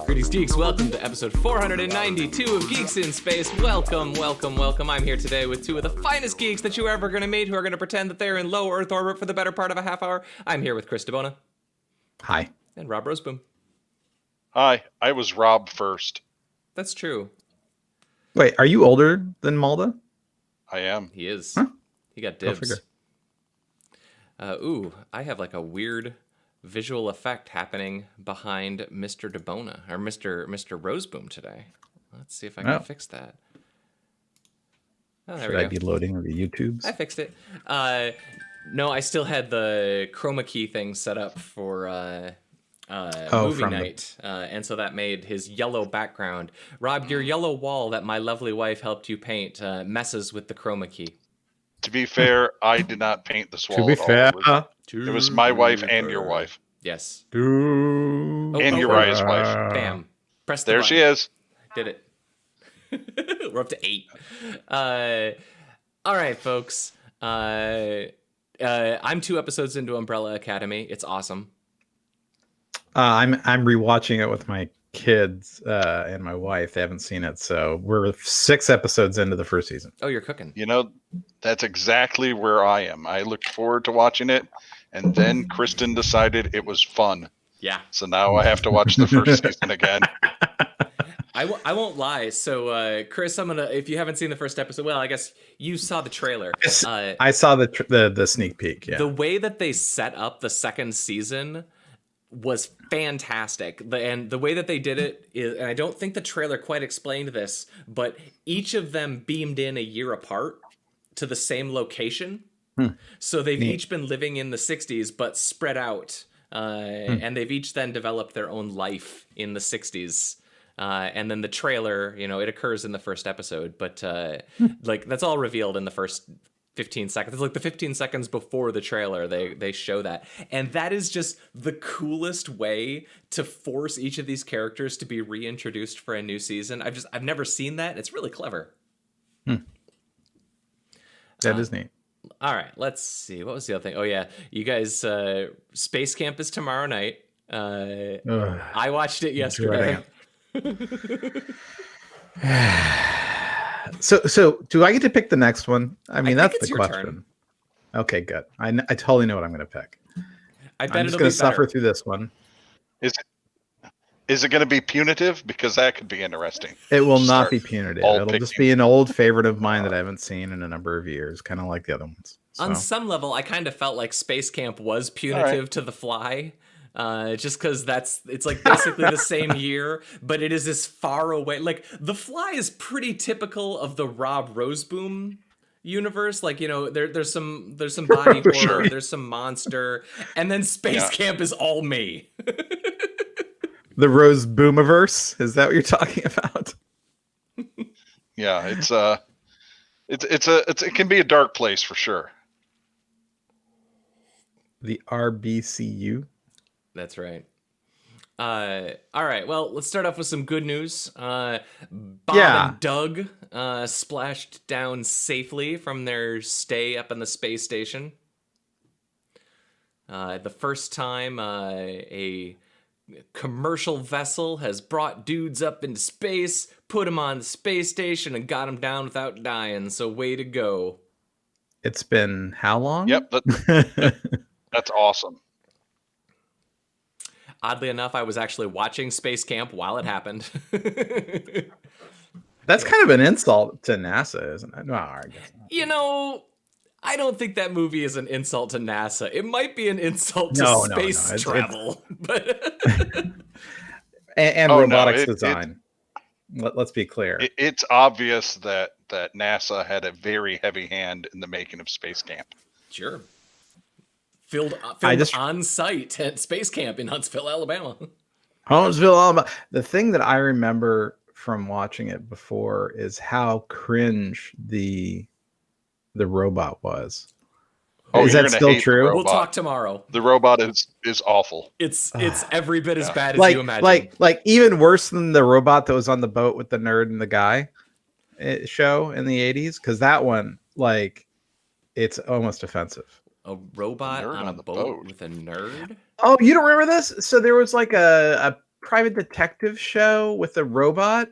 Greetings, geeks. Welcome to episode 492 of Geeks in Space. Welcome. I'm here today with two of the finest geeks that you're ever going to meet who are going to pretend that they're in low Earth orbit for the better part of a half hour. I'm here with Chris DeBona. Hi. And Rob Roseboom. Hi, I was Rob first. That's true. Wait, are you older than Malda? I am. He is. Huh? He got dibs. I have like a weird visual effect happening behind Mr. DeBona, or Mr. Roseboom today. Let's see if I can fix that. Oh, there Should I be loading the YouTubes? I fixed it. No, I still had the chroma key thing set up for movie night, and so that made his yellow background. Rob, your yellow wall that my lovely wife helped you paint messes with the chroma key. To be fair, I did not paint this wall. To be at all. fair, It was my wife and your wife. Yes. And Uriah's wife. Bam. Press the There button. she is. Did it. We're up to 8. All right, folks. I'm 2 episodes into Umbrella Academy. It's awesome. I'm rewatching it with my kids and my wife. They haven't seen it, so we're 6 episodes into the first season. Oh, you're cooking. You know, that's exactly where I am. I looked forward to watching it, and then Kristen decided it was fun. Yeah. So now I have to watch the first season again. I won't lie. So, Chris, I'm gonna. If you haven't seen the first episode, well, I guess you saw the trailer. I saw the sneak peek. Yeah. The way that they set up the second season was fantastic. And the way that they did it is, and I don't think the trailer quite explained this, but each of them beamed in a year apart to the same location. So they've each been living in the 60s, but spread out. And they've each then developed their own life in the 60s. And then the trailer, it occurs in the first episode, but like that's all revealed in the first 15 seconds. It's like the 15 seconds before the trailer, they show that. And that is just the coolest way to force each of these characters to be reintroduced for a new season. I've never seen that. It's really clever. That is neat. All right, let's see. What was the other thing? Oh yeah, you guys, Space Camp is tomorrow night. I watched it yesterday. So do I get to pick the next one? I mean, that's the question. Turn. Okay, good. I totally know what I'm going to pick. I bet I'm just going to suffer through this one. Is it going to be punitive? Because that could be interesting. It will not be punitive. It'll just be an old favorite of mine that I haven't seen in a number of years, kind of like the other ones. So. On some level, I kind of felt like Space Camp was punitive to The Fly. Just because it's like basically the same year, but it is as far away. Like The Fly is pretty typical of the Rob Roseboom universe. Like, there's some body horror, sure. There's some monster, and then Space Camp is all me. The Rose Boomiverse? Is that what you're talking about? Yeah, it can be a dark place for sure. The RBCU? That's right. All right. Well, let's start off with some good news. Bob and Doug splashed down safely from their stay up in the space station. The first time a commercial vessel has brought dudes up into space, put them on the space station, and got them down without dying. So way to go. It's been how long? Yep. That's awesome. Oddly enough, I was actually watching Space Camp while it happened. That's kind of an insult to NASA, isn't it? No, I guess not. I don't think that movie is an insult to NASA. It might be an insult to space travel. But and robotics design. Let's be clear. It's obvious that NASA had a very heavy hand in the making of Space Camp. Sure. Filmed on site at Space Camp in Huntsville, Alabama. Huntsville, Alabama. The thing that I remember from watching it before is how cringe the robot was. Oh, is that still true? We'll talk tomorrow. The robot is awful. It's every bit as bad as you imagine. Like even worse than the robot that was on the boat with the nerd and the guy show in the 80s, because that one, like, it's almost offensive. A robot nerd on a on the boat boat. with a nerd? Oh, you don't remember this? So there was like a private detective show with a robot.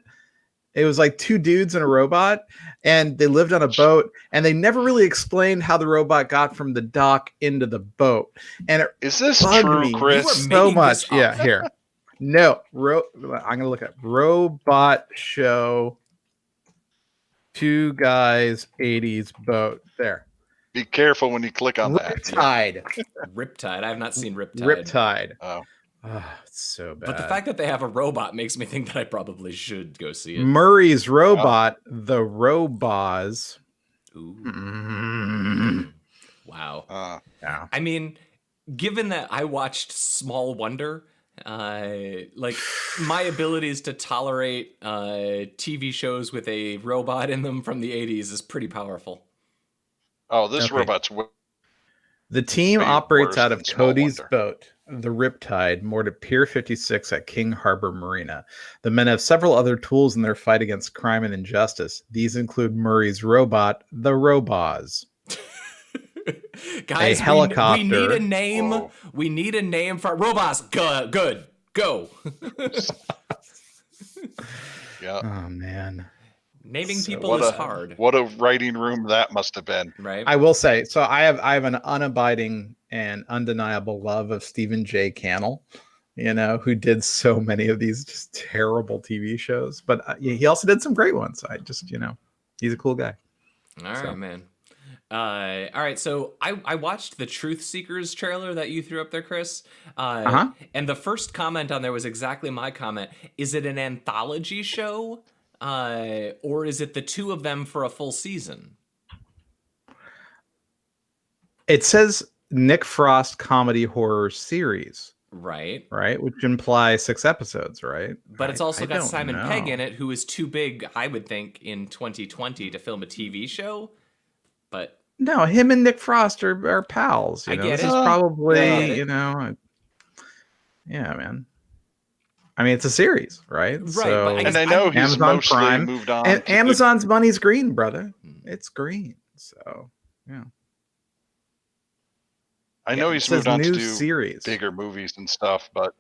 It was like two dudes and a robot, and they lived on a boat, and they never really explained how the robot got from the dock into the boat. And it Is this bugged true, me Chris? You are so making this much. Yeah, up. here. No, I'm gonna look up robot show. Two guys, 80s boat. There. Be careful when you click on that. Riptide. Riptide. I have not seen Riptide. Riptide. Oh, Oh, it's so bad. But the fact that they have a robot makes me think that I probably should go see it. Murray's robot, the Robos. Ooh. Mm. Wow. Yeah. I mean, given that I watched Small Wonder, like my abilities to tolerate TV shows with a robot in them from the 80s is pretty powerful. oh, this Okay. robot's The team way operates worse out than of Small Cody's Wonder. boat, the Riptide, moored at Pier 56 at King Harbor Marina. The men have several other tools in their fight against crime and injustice. These include Murray's robot, the Robos. Guys, A helicopter. we need a name. Whoa. We need a name for robots. Good. Go. Yeah. Oh, man. Naming So people What is a hard, what a writing room that must have been. right? I will say, so I have an unabiding and undeniable love of Stephen J. Cannell, who did so many of these just terrible TV shows, but he also did some great ones. I just, he's a cool guy. All right, So. man. All right, so I watched the Truth Seekers trailer that you threw up there, Chris. And the first comment on there was exactly my comment. Is it an anthology show? Or is it the two of them for a full season? It says Nick Frost comedy horror series, Right. which implies 6 episodes, right? But it's also I got don't Simon Pegg know. in it, who is too big, I would think, in 2020 to film a TV show. But No, him and Nick Frost are pals. I get This it. is probably, I get it. yeah, man. I mean, it's a series, right? Right, So, but And I know he's Amazon mostly Prime, moved on. and to Amazon's money's green, brother. It's green. So, yeah. I know It he's says moved on to new do series. bigger movies and stuff, but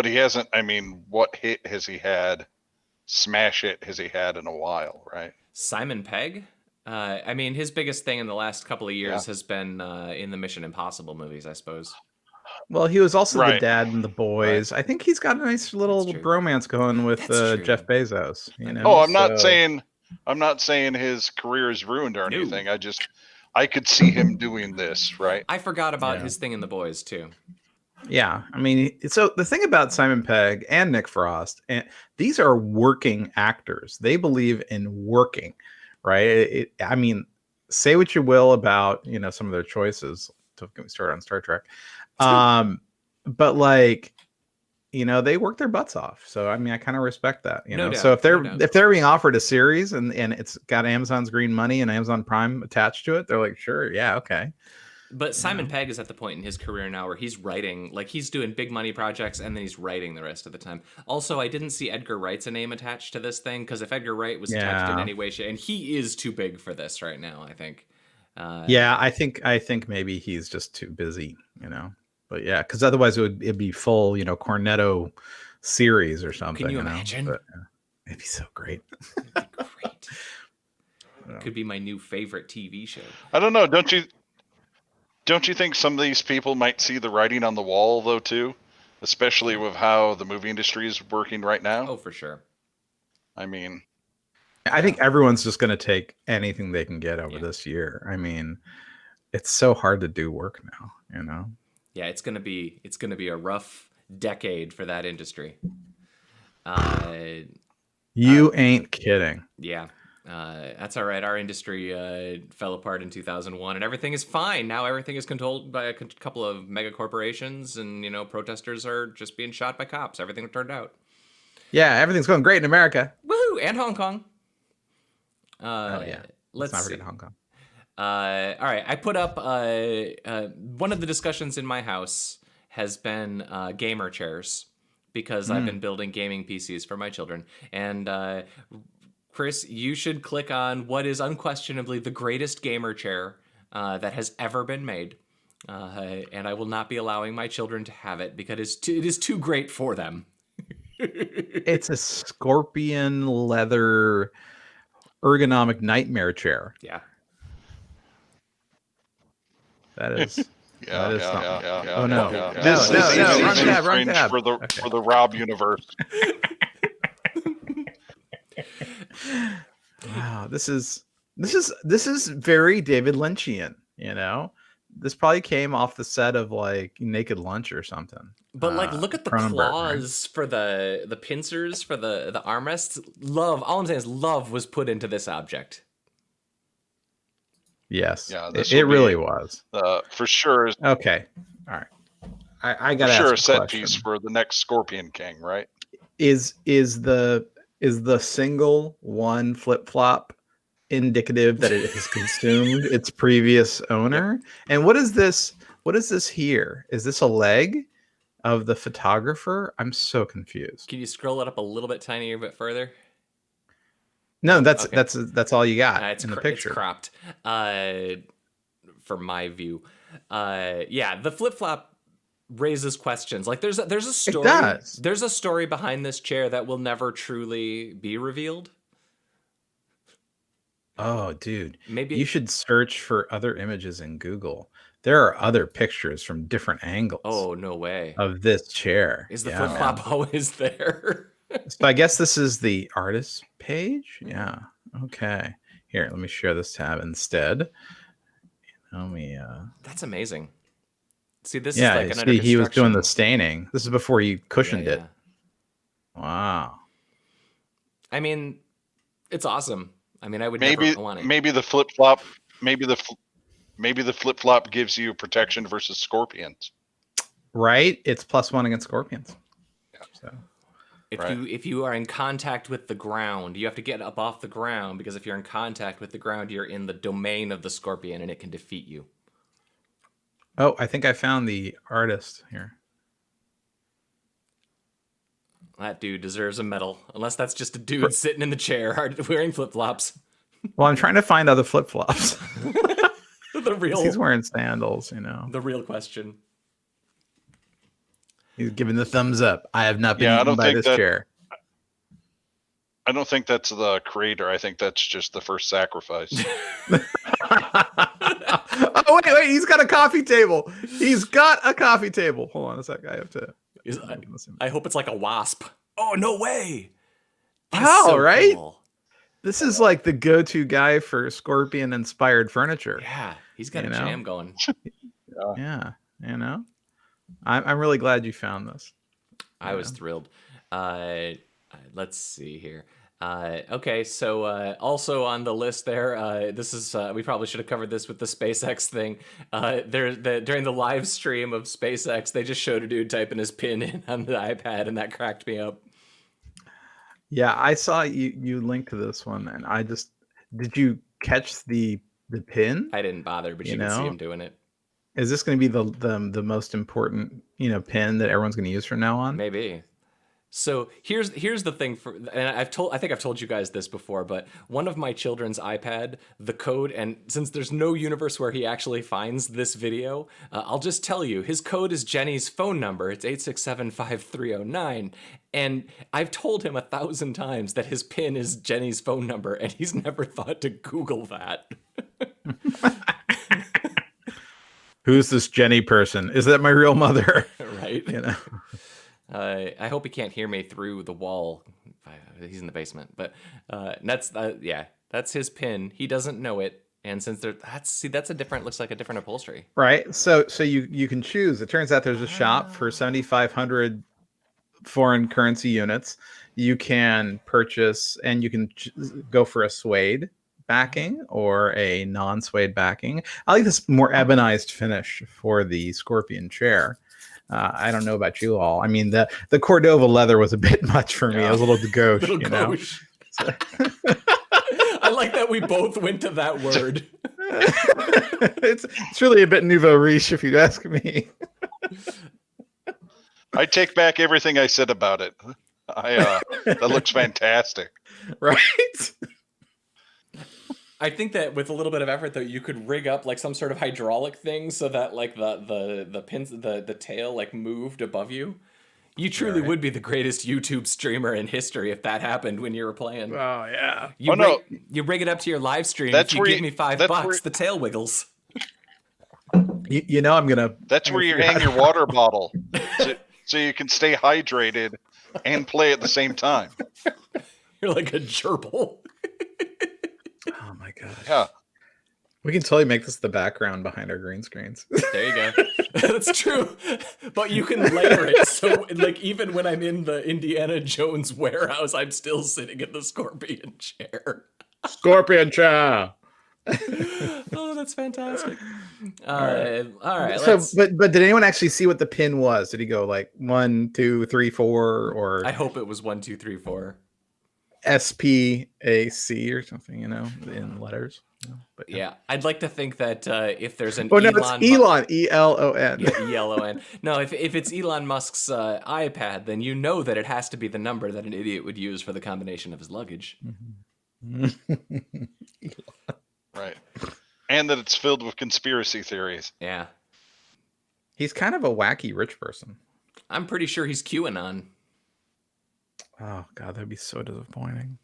he hasn't. I mean, what hit has he had? Smash hit has he had in a while, right? Simon Pegg? I mean, his biggest thing in the last couple of years has been in the Mission Impossible movies, I suppose. Well, he was also the Right. dad in The Boys. I think he's got a nice little That's true. bromance going with That's true. Jeff Bezos. Oh, I'm not so- saying his career is ruined or No. anything. I could see him doing this, right? I forgot about Yeah. his thing in The Boys, too. Yeah, I mean, so the thing about Simon Pegg and Nick Frost, and these are working actors. They believe in working, right? I mean, say what you will about some of their choices. Don't get me started on Star Trek, but they work their butts off. So I mean, I kind of respect that. No doubt, So if they're no doubt. if they're being offered a series and it's got Amazon's green money and Amazon Prime attached to it, they're like, sure, yeah, okay. But Simon Pegg is at the point in his career now where he's writing, like he's doing big money projects and then he's writing the rest of the time. Also, I didn't see Edgar Wright's a name attached to this thing, because if Edgar Wright was attached in Yeah. any way, and he is too big for this right now, I think. Yeah, I think maybe he's just too busy, But yeah, because otherwise it'd be full, Cornetto series or something. Can you imagine? But, it'd be so great. Great. Could be my new favorite TV show. I don't know. Don't you think some of these people might see the writing on the wall though too, especially with how the movie industry is working right now? Oh, for sure. I mean, I think everyone's just going to take anything they can get over this year. I mean, it's so hard to do work now, Yeah, it's gonna be a rough decade for that industry. You ain't kidding. Yeah. That's all right. Our industry fell apart in 2001, and everything is fine. Now everything is controlled by a couple of mega corporations, and, protesters are just being shot by cops. Everything turned out. Yeah, everything's going great in America. Woohoo! And Hong Kong. Oh, yeah. Let's not see. forget Hong Kong. All right. I put up one of the discussions in my house has been gamer chairs, because I've been building gaming PCs for my children. And Chris, you should click on what is unquestionably the greatest gamer chair that has ever been made. And I will not be allowing my children to have it because it is too great for them. It's a scorpion leather ergonomic nightmare chair. Yeah. That is Yeah, something. yeah. Oh no. This No, is no, easy wrong to tab, wrong infringe tab. for the Rob universe. Wow, this is very David Lynchian, you know? This probably came off the set of like Naked Lunch or something. But like, look at the Cronenberg, claws for the pincers for the armrests. All I'm saying is love was put into this object. Yes. Yeah, it really was. For sure. Okay. All right. I For got to sure, a ask set question. piece for the next Scorpion King, right? Is the single one flip flop indicative that it has consumed its previous owner? Yep. And what is this? What is this here? Is this a leg of the photographer? I'm so confused. Can you scroll it up a little bit tinier, a bit further? No, that's Okay. that's all you got in the picture. It's cropped for my view. Yeah, the flip flop raises questions. Like there's a story. It does. There's a story behind this chair that will never truly be revealed. Oh, dude. Maybe You should search for other images in Google. There are other pictures from different angles. Oh, no way. Of this chair. Is the flip flop always there? So I guess this is the artist page. Yeah. Okay. Here, let me share this tab instead. Let me. That's amazing. See, this is Yeah. like an See, under he was doing the construction. staining. This is before you cushioned Yeah, it. Wow. I mean, it's awesome. I mean, I would Maybe never want it. maybe the flip flop maybe the flip flop gives you protection versus scorpions. Right? It's +1 against scorpions. Yeah. So. If you are in contact with the ground, you have to get up off the ground, because if you're in contact with the ground, you're in the domain of the scorpion and it can defeat you. Oh, I think I found the artist here. That dude deserves a medal, unless that's just a dude sitting in the chair wearing flip-flops. Well, I'm trying to find other flip-flops. He's wearing sandals, you know. The real question. He's giving the thumbs up. I have not been eaten by this chair. I don't think that's the creator. I think that's just the first sacrifice. Oh, wait. He's got a coffee table. He's got a coffee table. Hold on a sec. I have to. I hope it's like a wasp. Oh, no way. Wow, so right? Cool. This is like the go-to guy for scorpion-inspired furniture. Yeah, he's got a jam going. Yeah, you know? I'm really glad you found this. I was thrilled. Let's see here. Okay, so also on the list there, this is we probably should have covered this with the SpaceX thing. During the live stream of SpaceX, they just showed a dude typing his PIN in on the iPad, and that cracked me up. Yeah, I saw you linked to this one, and I just did you catch the PIN? I didn't bother, but you can see him doing it. Is this going to be the most important PIN that everyone's going to use from now on? Maybe. So here's the thing and I think I've told you guys this before, but one of my children's iPad, the code, and since there's no universe where he actually finds this video, I'll just tell you, his code is Jenny's phone number. It's 8675309, and I've told him 1,000 times that his PIN is Jenny's phone number, and he's never thought to Google that. Who's this Jenny person? Is that my real mother? Right. I hope he can't hear me through the wall. He's in the basement, but that's his PIN. He doesn't know it, and since that's a different, looks like a different upholstery. Right. So you can choose. It turns out there's a shop for 7,500 foreign currency units. You can purchase, and you can go for a suede backing or a non-suede backing. I like this more ebonized finish for the Scorpion chair. I don't know about you all. I mean, the Cordova leather was a bit much for me. I was a little gauche, gauche. I like that we both went to that word. It's really a bit nouveau riche, if you ask me. I take back everything I said about it. That looks fantastic. Right? I think that with a little bit of effort, though, you could rig up like some sort of hydraulic thing so that like the pins the tail like moved above you. You truly would be the greatest YouTube streamer in history if that happened when you were playing. Oh yeah. You rig it up to your live stream. That's if you where give you- me $5, the tail wiggles. You know I'm gonna. That's where you hang your water bottle, so you can stay hydrated and play at the same time. You're like a gerbil. Oh my god. Yeah. We can totally make this the background behind our green screens. There you go. That's true. But you can layer it so like even when I'm in the Indiana Jones warehouse, I'm still sitting in the scorpion chair. Scorpion chair. Oh, that's fantastic. All right. So, but did anyone actually see what the pin was? Did he go like 1, 2, 3, 4, or I hope it was 1, 2, 3, 4. SPAC or something? You know, in letters. But Yeah, I'd like to think that if there's an Oh no, Elon, it's Elon. ELON. Yeah, ELON. No, if it's Elon Musk's iPad, then you know that it has to be the number that an idiot would use for the combination of his luggage. Right. And that it's filled with conspiracy theories. Yeah, He's kind of a wacky rich person. I'm pretty sure he's QAnon. Oh god, that'd be so disappointing.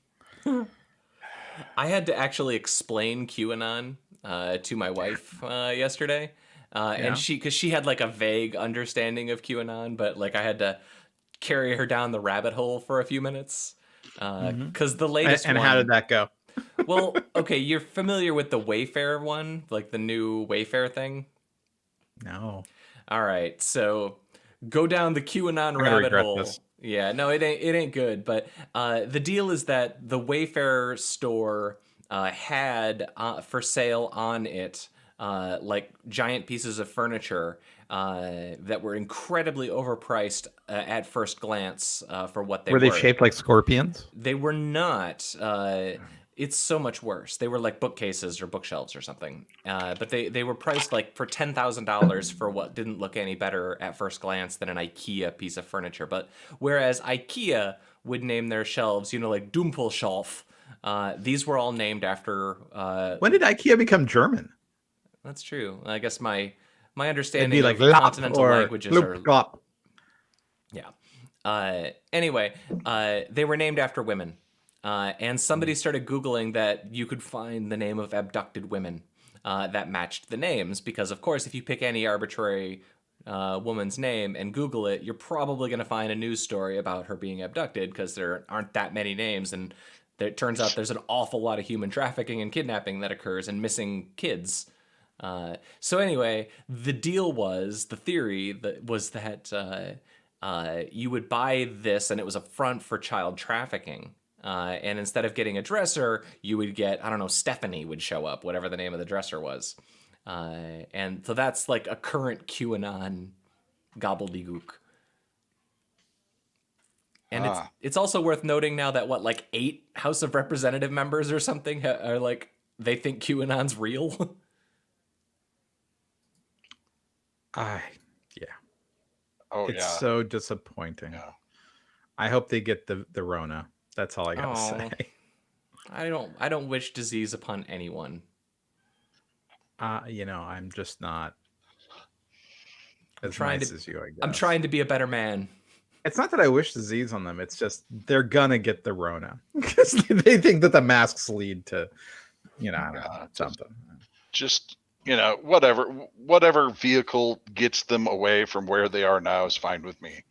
I had to actually explain QAnon to my wife yesterday, and because she had like a vague understanding of QAnon, but like I had to carry her down the rabbit hole for a few minutes because the latest And one, how did that go? Well, okay, you're familiar with the Wayfair one, like the new Wayfair thing. No. All right, so go down the QAnon rabbit regret hole. this. Yeah, no, it ain't good. But the deal is that the Wayfair store had for sale on it like giant pieces of furniture that were incredibly overpriced at first glance for what they were. Were they shaped like scorpions? They were not. It's so much worse. They were like bookcases or bookshelves or something. But they were priced like for $10,000 for what didn't look any better at first glance than an IKEA piece of furniture. But whereas IKEA would name their shelves, you know, like Dumpelshelf, these were all named after. When did IKEA become German? That's true. I guess my It'd understanding be like of Lap continental or languages are. Glop. Yeah. Anyway, they were named after women. And somebody started Googling that you could find the name of abducted women that matched the names. Because, of course, if you pick any arbitrary woman's name and Google it, you're probably going to find a news story about her being abducted because there aren't that many names. And it turns out there's an awful lot of human trafficking and kidnapping that occurs and missing kids. So anyway, the deal was, the theory was that you would buy this and it was a front for child trafficking. And instead of getting a dresser, you would get, I don't know, Stephanie would show up, whatever the name of the dresser was. And so that's like a current QAnon gobbledygook. And it's also worth noting now that like 8 House of Representative members or something are like, they think QAnon's real. Yeah. Oh, It's yeah. so disappointing. Yeah. I hope they get the Rona. That's all I gotta say. I don't wish disease upon anyone. I'm just not as trying nice to- as you, I guess. I'm trying to be a better man. It's not that I wish disease on them. It's just they're gonna get the Rona because they think that the masks lead to, I don't know, something. Just, whatever vehicle gets them away from where they are now is fine with me.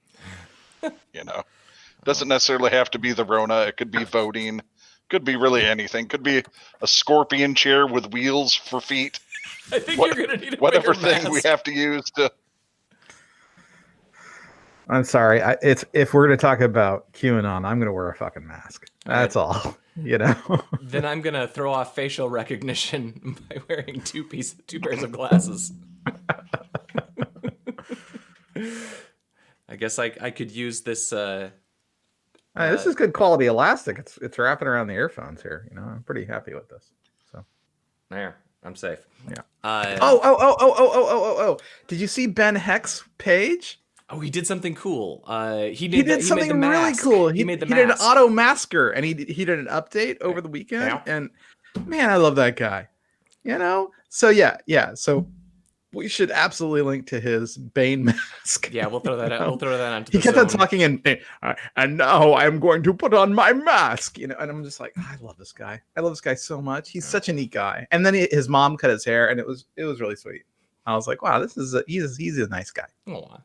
Doesn't necessarily have to be the Rona. It could be voting. Could be really anything. Could be a scorpion chair with wheels for feet. I think you're gonna need a Whatever bigger thing we mask. have to use to. I'm sorry. If we're gonna talk about QAnon, I'm gonna wear a fucking mask. That's all. Then I'm gonna throw off facial recognition by wearing two pairs of glasses. I guess I could use this. This is good quality elastic. It's wrapping around the earphones here. I'm pretty happy with this. So There, I'm safe. Yeah. Oh, Did you see Ben Heck's page? he did something cool. He He did something really cool. He made the he did an mask. auto masker, and he did an update over the weekend. Yeah. And Man, I love that guy. You know? So yeah. So we should absolutely link to his Bane mask. Yeah, we'll throw that out. We'll throw that onto He the kept on zone. talking and now I'm going to put on my mask, and I'm just like, I love this guy. I love this guy so much. He's such a neat guy. And then his mom cut his hair, and it was really sweet. I was like, wow, he's a nice guy. Oh.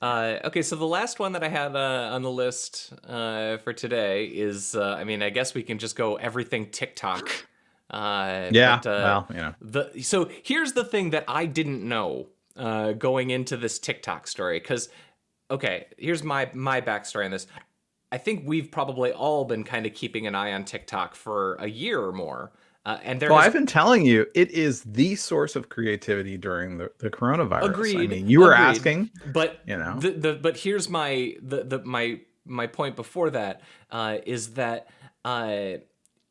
Okay, so the last one that I had on the list for today is, I mean, I guess we can just go everything TikTok. Well, So here's the thing that I didn't know going into this TikTok story, because, okay, here's my backstory on this. I think we've probably all been kind of keeping an eye on TikTok for a year or more. I've been telling you, it is the source of creativity during the coronavirus. Agreed. I mean, you were asking, but but here's my point before that is that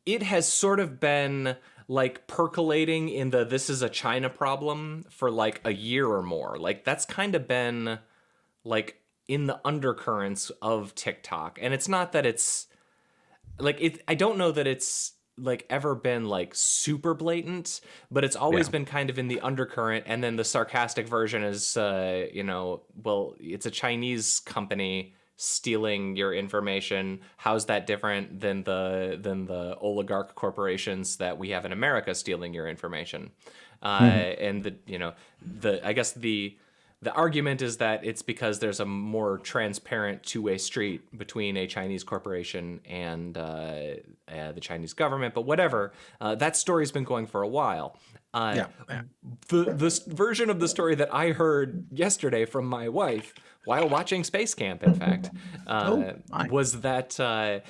it has sort of been like percolating in the this is a China problem for like a year or more. Like that's kind of been like in the undercurrents of TikTok, and it's not that it's like it. I don't know that it's like ever been like super blatant, but it's always been kind of in the undercurrent. And then the sarcastic version is well, it's a Chinese company stealing your information. How's that different than the oligarch corporations that we have in America stealing your information? And I guess the argument is that it's because there's a more transparent two-way street between a Chinese corporation and the Chinese government. But whatever, that story's been going for a while. The version of the story that I heard yesterday from my wife while watching Space Camp, in fact, was that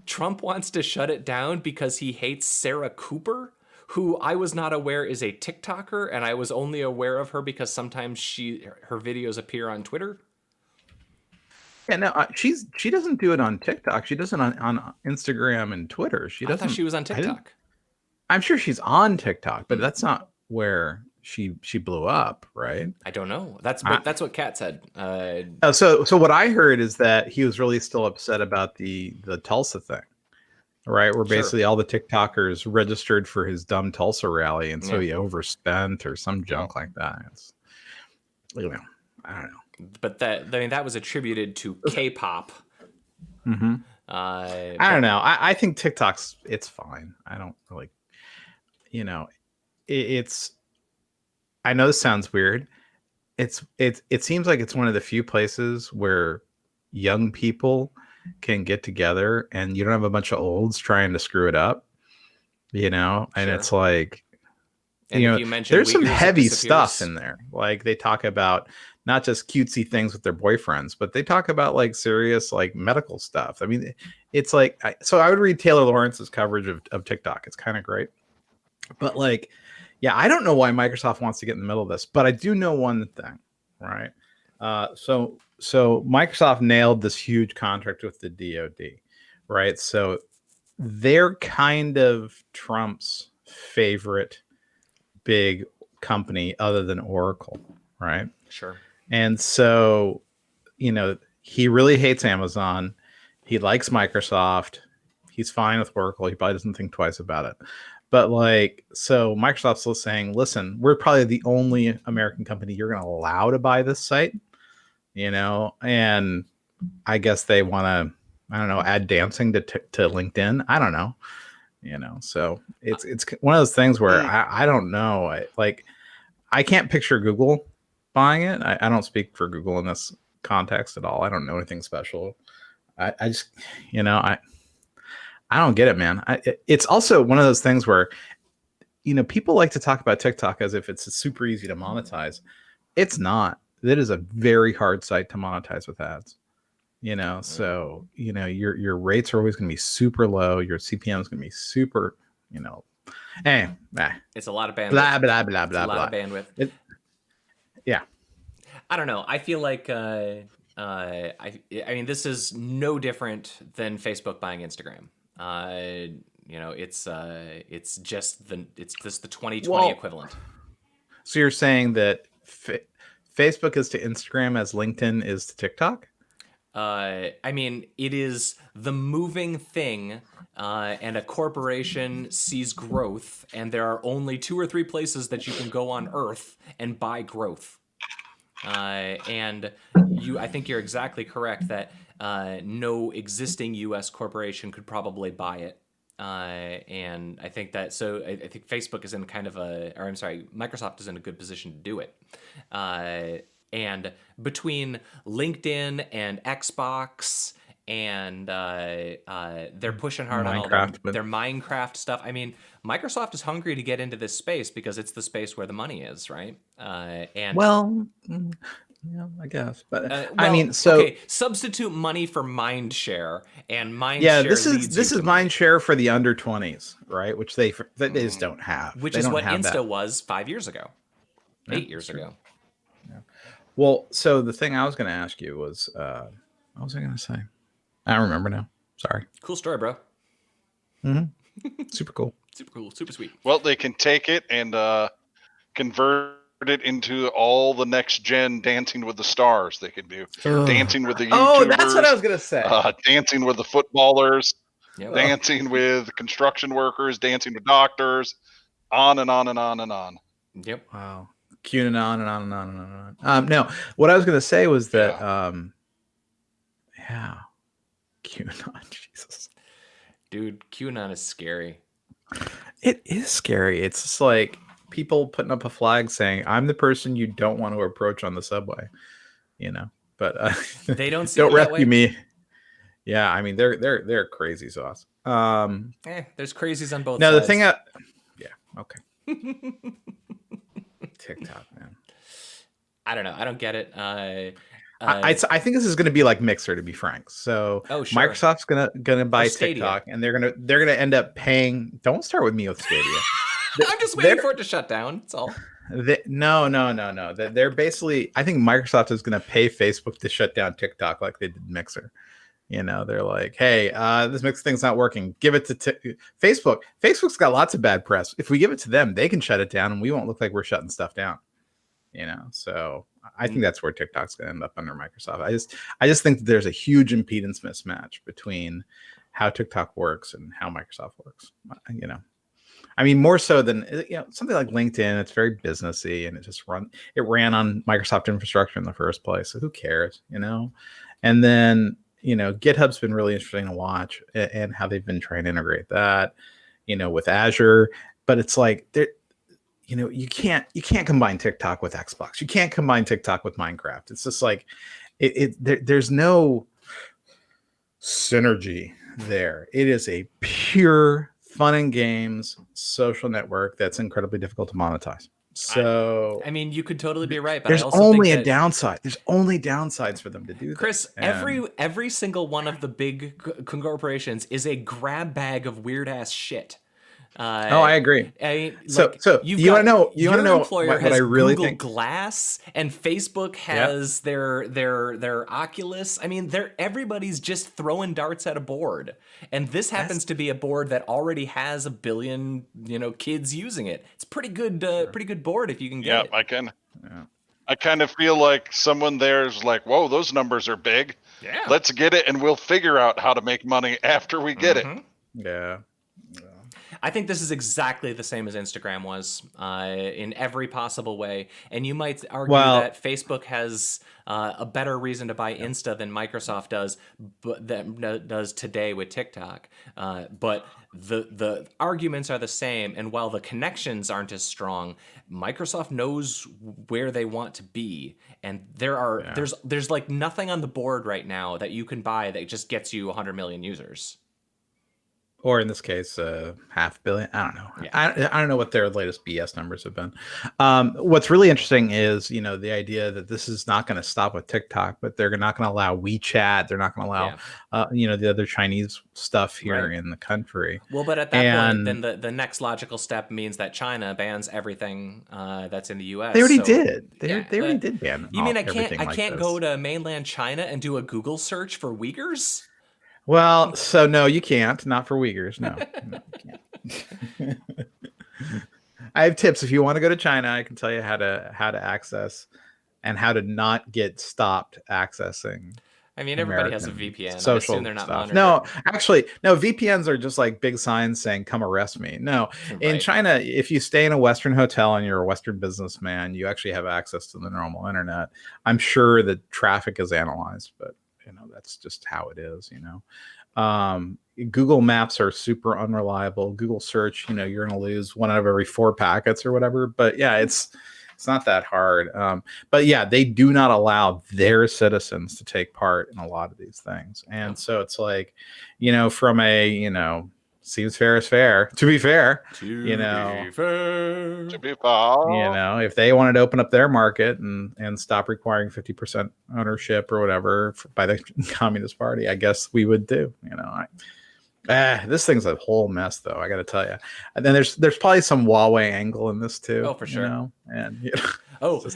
Trump wants to shut it down because he hates Sarah Cooper, who I was not aware is a TikToker, and I was only aware of her because sometimes her videos appear on Twitter. Yeah, no, she doesn't do it on TikTok. She does it on Instagram and Twitter. I thought she was on TikTok. I'm sure she's on TikTok, but that's not where she blew up, right? I don't know. That's what Kat said. So what I heard is that he was really still upset about the Tulsa thing. Right, where basically all the TikTokers registered for his dumb Tulsa rally, and so he overspent or some junk like that. It's, I don't know. But that was attributed to K-pop. Mm-hmm. I don't know. I think TikTok's it's fine. I don't really, it's. I know this sounds weird. It seems like it's one of the few places where young people can get together and you don't have a bunch of olds trying to screw it up, and it's like, there's some heavy stuff in there. Like they talk about not just cutesy things with their boyfriends, but they talk about like serious, like medical stuff. I mean, it's like, so I would read Taylor Lawrence's coverage of TikTok. It's kind of great, but like, yeah, I don't know why Microsoft wants to get in the middle of this, but I do know one thing, right? So Microsoft nailed this huge contract with the DoD, right? So they're kind of Trump's favorite big company other than Oracle, right? Sure. And so, he really hates Amazon. He likes Microsoft. He's fine with Oracle. He probably doesn't think twice about it. But so Microsoft's still saying, listen, we're probably the only American company you're going to allow to buy this site. And I guess they want to, I don't know, add dancing to LinkedIn. I don't know, so it's one of those things where I don't know. I can't picture Google buying it. I don't speak for Google in this context at all. I don't know anything special. I just, I don't get it, man. It's also one of those things where, people like to talk about TikTok as if it's super easy to monetize. It's not. It is a very hard site to monetize with ads, so, your rates are always going to be super low. Your CPM is going to be super, it's a lot of bandwidth. Blah, blah, blah, blah, blah. Of bandwidth. Yeah. I don't know. I feel like, I mean, this is no different than Facebook buying Instagram. It's just the 2020 equivalent. So you're saying that Facebook is to Instagram as LinkedIn is to TikTok? I mean, it is the moving thing, and a corporation sees growth, and there are only 2 or 3 places that you can go on Earth and buy growth. And I think you're exactly correct that no existing U.S. corporation could probably buy it. And I think that, so I think Facebook is in kind of Microsoft is in a good position to do it. And between LinkedIn and Xbox and they're pushing hard on all their Minecraft stuff. I mean, Microsoft is hungry to get into this space because it's the space where the money is, right? And yeah, I guess, but well, I mean, so okay, substitute money for mind share, and mind yeah, share this leads is you to mind share for the under 20s, right? Which they just don't have. which They is don't what have Insta that. was 5 years ago, 8 years ago. Well, so the thing I was going to ask you was, what was I going to say? I don't remember now. Sorry. Cool story, bro. Super cool. Super cool, super sweet. Well, they can take it and convert it into all the next gen Dancing with the Stars. They can do Dancing with the YouTubers. Oh, that's what I was going to say. Dancing with the footballers. Yep. Dancing with construction workers. Dancing with doctors. On and on and on and on. Yep. Wow. QAnon on and on and on and on and on. No, what I was going to say was that, yeah, QAnon, Jesus. Dude, QAnon is scary. It is scary. It's just like people putting up a flag saying, "I'm the person you don't want to approach on the subway," you know. But they don't see don't it that rescue way. me. Yeah, I mean they're crazy sauce. There's crazies on both now sides. the thing, yeah, okay. TikTok, man. I don't know. I don't get it. I think this is going to be like Mixer, to be frank. So sure. Microsoft's gonna buy TikTok, and they're gonna end up paying. Don't start with me with Stadia. I'm just waiting for it to shut down. That's all. No. They're basically. I think Microsoft is going to pay Facebook to shut down TikTok like they did Mixer. You know, they're like, hey, this Mixer thing's not working. Give it to Facebook. Facebook's got lots of bad press. If we give it to them, they can shut it down, and we won't look like we're shutting stuff down. You know, so I think that's where TikTok's going to end up under Microsoft. I just think that there's a huge impedance mismatch between how TikTok works and how Microsoft works. You know, I mean, more so than something like LinkedIn. It's very businessy, and it ran on Microsoft infrastructure in the first place. So who cares, you know? And then GitHub's been really interesting to watch, and how they've been trying to integrate that, with Azure. But it's like you can't combine TikTok with Xbox. You can't combine TikTok with Minecraft. It's just like there's no synergy there. It is a pure fun and games social network that's incredibly difficult to monetize. So I mean, you could totally be right, but there's I also only think a downside. There's only downsides for them to do Chris, this. every single one of the big corporations is a grab bag of weird ass shit. I agree. I mean, so you want to know? You want to know what I really think? Glass and Facebook has their Oculus. I mean, everybody's just throwing darts at a board, and this happens to be a board that already has 1 billion kids using it. It's pretty good board if you can get it. I kind of feel like someone there's like, whoa, those numbers are big. Yeah, let's get it, and we'll figure out how to make money after we get it. Yeah. I think this is exactly the same as Instagram was in every possible way. And you might argue that Facebook has a better reason to buy Insta than Microsoft does, but that does today with TikTok. But the arguments are the same. And while the connections aren't as strong, Microsoft knows where they want to be. And there's like nothing on the board right now that you can buy that just gets you 100 million users. Or in this case, 500 million. I don't know. Yeah. I don't know what their latest BS numbers have been. What's really interesting is, the idea that this is not going to stop with TikTok, but they're not going to allow WeChat. They're not going to allow, the other Chinese stuff here in the country. Well, but at that point, then the next logical step means that China bans everything that's in the U.S. They already did. They already did ban. You mean I can't go to mainland China and do a Google search for Uyghurs? Well, so no, you can't. Not for Uyghurs. No, you can't. I have tips. If you want to go to China, I can tell you how to access and how to not get stopped accessing I mean, everybody has a American VPN. I social assume they're not stuff. monitored. No, actually, no. VPNs are just like big signs saying "Come arrest me." No, in Right. China, if you stay in a Western hotel and you're a Western businessman, you actually have access to the normal internet. I'm sure that traffic is analyzed, but that's just how it is. Google Maps are super unreliable. Google search, you're going to lose 1 out of every 4 packets or whatever. But yeah, it's not that hard. But yeah, they do not allow their citizens to take part in a lot of these things. And so it's like, from a, seems fair is fair. To be fair, if they wanted to open up their market and stop requiring 50% ownership or whatever by the Communist Party, I guess we would too. This thing's a whole mess, though. I got to tell you. And then there's probably some Huawei angle in this too. Oh, for sure. And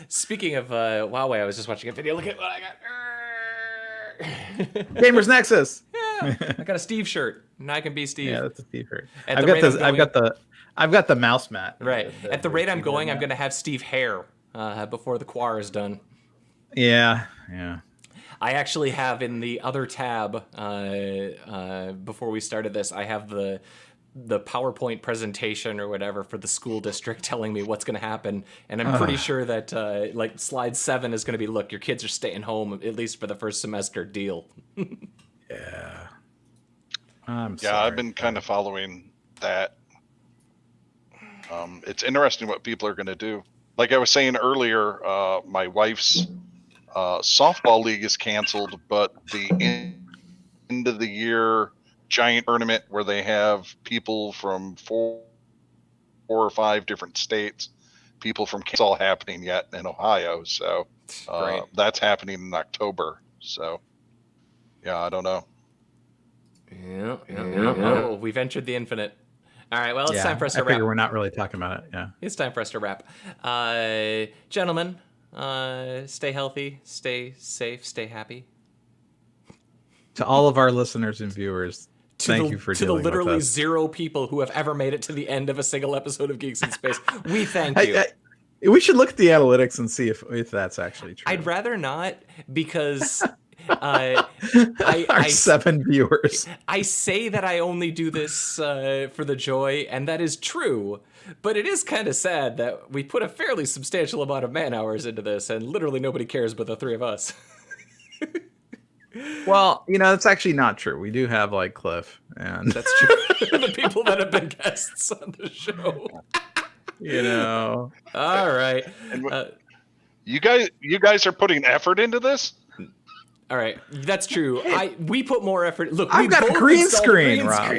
speaking of Huawei, I was just watching a video. Look at what I got. Gamers Nexus. Yeah, I got a Steve shirt. Now I can be Steve. Yeah, that's a Steve shirt. At I've got the mouse mat. Right. At the rate I'm going, I'm going to have Steve hair before the Quar is done. Yeah. I actually have in the other tab before we started this, I have the PowerPoint presentation or whatever for the school district telling me what's going to happen, and I'm pretty sure that like slide 7 is going to be, look, your kids are staying home at least for the first semester. Deal. Yeah. I've been kind of following that. It's interesting what people are going to do. Like I was saying earlier, my wife's softball league is canceled, but the end of the year giant tournament where they have people from 4 or 5 different states, people from Kansas, all happening yet in Ohio. So that's happening in October. So yeah, I don't know. Yeah. Oh, we've entered the infinite. All right, well, it's time for us to wrap. We're not really talking about it. Yeah, it's time for us to wrap. Gentlemen, stay healthy, stay safe, stay happy. To all of our listeners and viewers, thank you for dealing with us. To the literally 0 people who have ever made it to the end of a single episode of Geeks in Space, we thank you. We should look at the analytics and see if that's actually true. I'd rather not, because our 7 viewers. I say that I only do this for the joy, and that is true. But it is kind of sad that we put a fairly substantial amount of man hours into this, and literally nobody cares but the 3 of us. Well, it's actually not true. We do have like Cliff, and that's true. The people that have been guests on the show. All right. You guys are putting effort into this? All right, that's true. We put more effort. Look, I've got a green screen, Rob.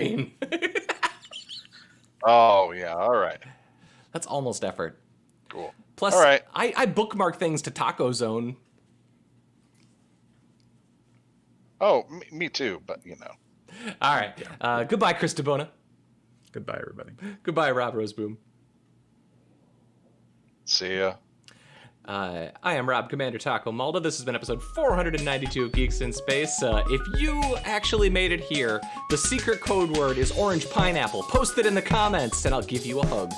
Oh yeah, all right. That's almost effort. Cool. Plus, all right. I bookmark things to Taco Zone. Oh, me too, but All right. Goodbye, Chris DeBona. Goodbye, everybody. Goodbye, Rob Roseboom. See ya. I am Rob Commander Taco Malda. This has been episode 492 of Geeks in Space. If you actually made it here, the secret code word is orange pineapple. Post it in the comments, and I'll give you a hug.